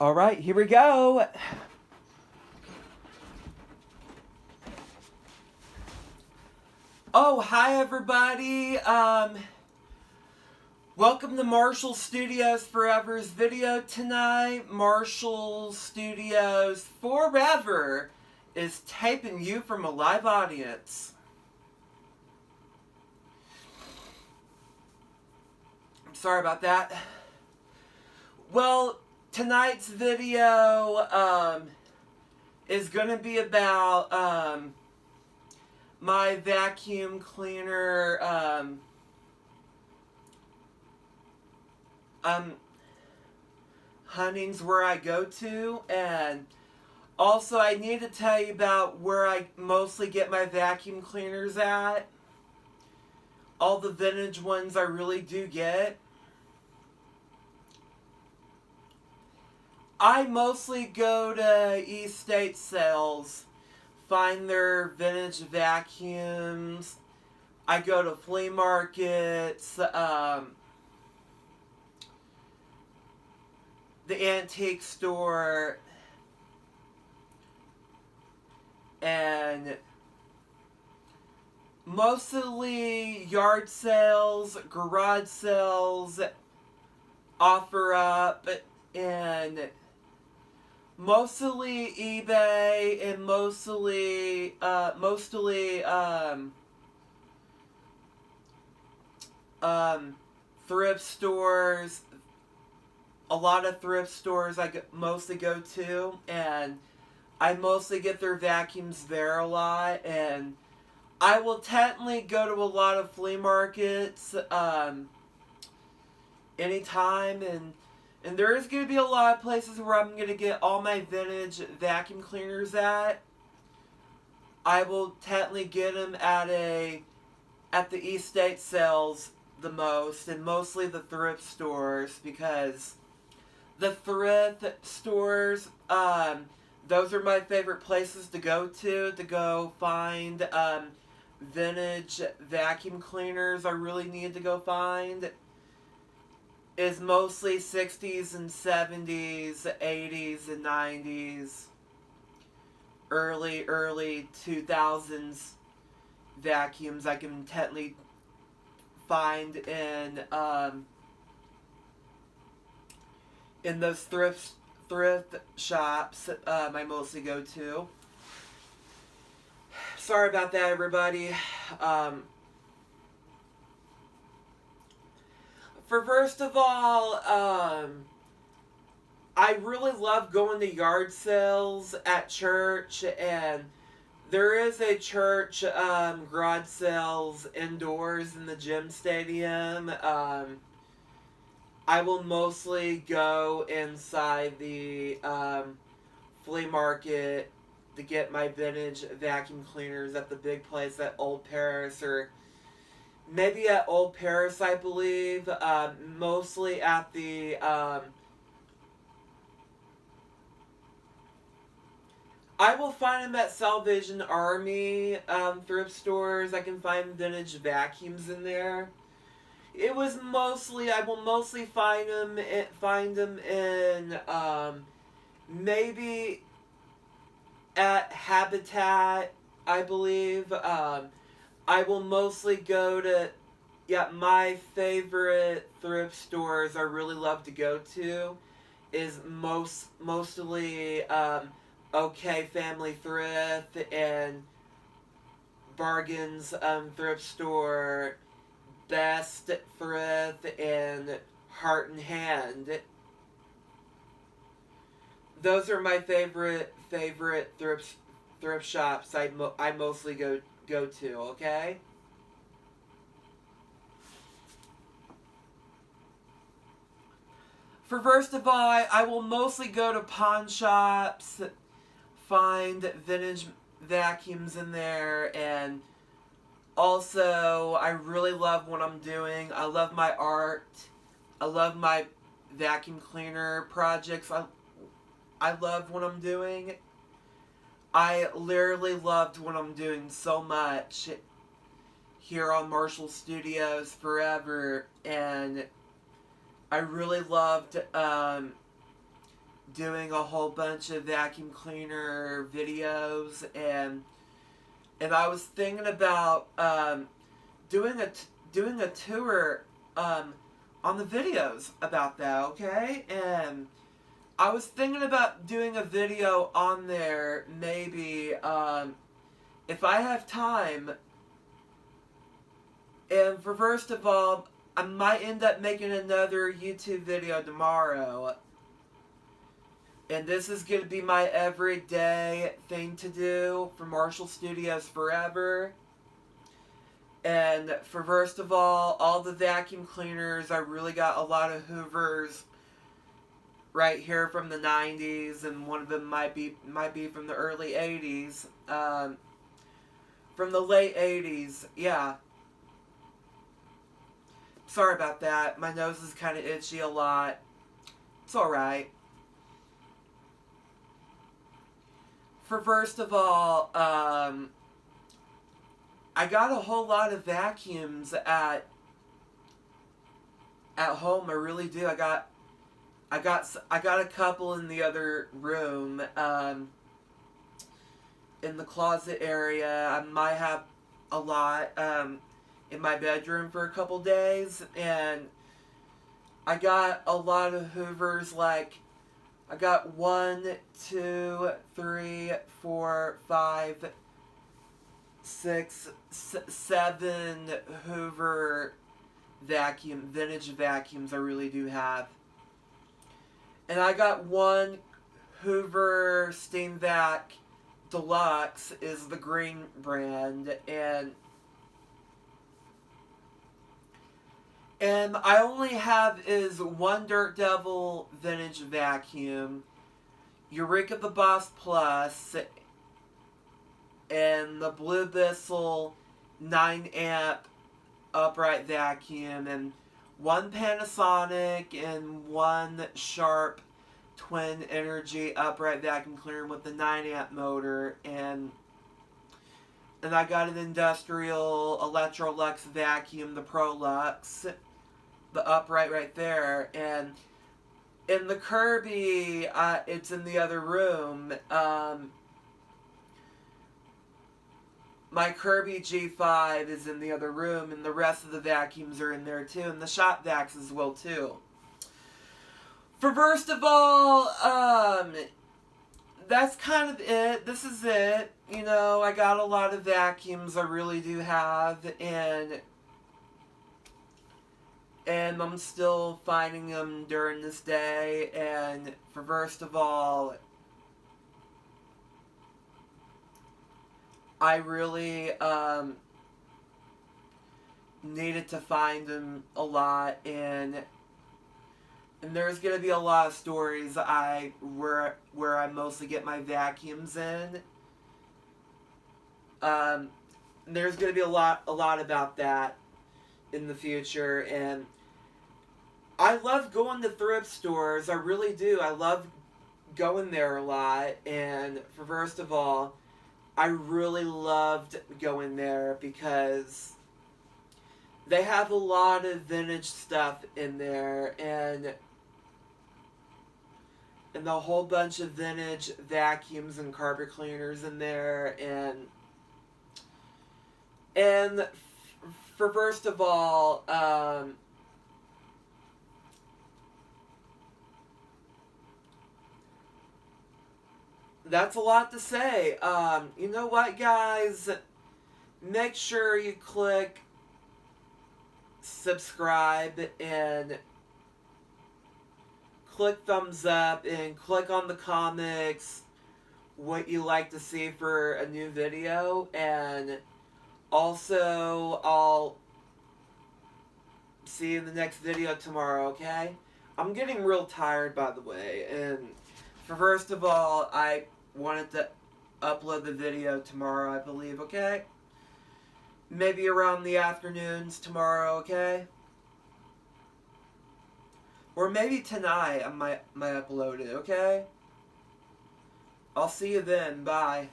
All right, here we go. Oh, hi everybody. Welcome to Marshall Studios Forever's video tonight. Marshall Studios Forever is taping you from a live audience. I'm sorry about that. Well, tonight's video is going to be about my vacuum cleaner huntings where I go to, and also I need to tell you about where I mostly get my vacuum cleaners at. All the vintage ones I really do get. I mostly go to estate sales, find their vintage vacuums. I go to flea markets, the antique store, and mostly yard sales, garage sales, offer up, and mostly eBay, and mostly thrift stores. A lot of thrift stores I mostly go to, and I mostly get their vacuums there a lot. And I will technically go to a lot of flea markets anytime, and there is going to be a lot of places where I'm going to get all my vintage vacuum cleaners at. I will technically get them at the estate sales the most, and mostly the thrift stores, because the thrift stores, those are my favorite places to go find vintage vacuum cleaners. I really need to go find is mostly 60s and 70s, 80s and 90s, early 2000s vacuums I can technically find in those thrift shops I mostly go to. Sorry about that, everybody. For first of all, I really love going to yard sales at church, and there is a church garage sales indoors in the gym stadium. I will mostly go inside the flea market to get my vintage vacuum cleaners at the big place at Old Paris, or maybe at Old Paris, I believe. Mostly at the I will find them at Salvation Army thrift stores. I can find vintage vacuums in there. It was mostly, I will mostly find them in maybe at Habitat, I believe. I will mostly go to, yeah, my favorite thrift stores I really love to go to is mostly OK Family Thrift and Bargains Thrift Store, Best Thrift, and Heart and Hand. Those are my favorite thrift shops I mostly go to, okay? For first of all, I will mostly go to pawn shops, find vintage vacuums in there, and also I really love what I'm doing. I love my art. I love my vacuum cleaner projects. I love what I'm doing. I literally loved what I'm doing so much here on Marshall Studios Forever, and I really loved doing a whole bunch of vacuum cleaner videos, and I was thinking about doing a tour on the videos about that, okay? And I was thinking about doing a video on there, maybe, if I have time. And for first of all, I might end up making another YouTube video tomorrow. And this is going to be my everyday thing to do for Marshall Studios forever. And for first of all the vacuum cleaners, I really got a lot of Hoovers right here from the 90s, and one of them might be from the early 80s. From the late 80s, yeah. Sorry about that. My nose is kind of itchy a lot. It's alright. For first of all, I got a whole lot of vacuums at home. I really do. I got a couple in the other room, in the closet area. I might have a lot in my bedroom for a couple days, and I got a lot of Hoovers. Like, I got 1, 2, 3, 4, 5, 6, 7 Hoover vintage vacuums. I really do have. And I got 1 Hoover Steam Vac Deluxe, is the green brand, and I only have is 1 Dirt Devil vintage vacuum, Eureka the Boss Plus, and the Blue Bissell 9 amp upright vacuum, and 1 Panasonic and 1 Sharp Twin Energy upright vacuum cleaner with the 9 amp motor, and I got an industrial Electrolux vacuum, the Prolux, the upright right there. And in the Kirby, it's in the other room. My Kirby G5 is in the other room, and the rest of the vacuums are in there too, and the shop vacs as well too. For first of all, that's kind of it. This is it. You know, I got a lot of vacuums, I really do have, and I'm still finding them during this day. And for first of all, I really needed to find them a lot, and there's gonna be a lot of stories where I mostly get my vacuums in. There's gonna be a lot about that in the future, and I love going to thrift stores. I really do. I love going there a lot, and for first of all, I really loved going there because they have a lot of vintage stuff in there, and a whole bunch of vintage vacuums and carpet cleaners in there, and for first of all, that's a lot to say. You know what, guys? Make sure you click subscribe and click thumbs up and click on the comics what you like to see for a new video. And also, I'll see you in the next video tomorrow, okay? I'm getting real tired, by the way, and for first of all, I wanted to upload the video tomorrow, I believe, okay? Maybe around the afternoons tomorrow, okay? Or maybe tonight I might upload it, okay? I'll see you then. Bye.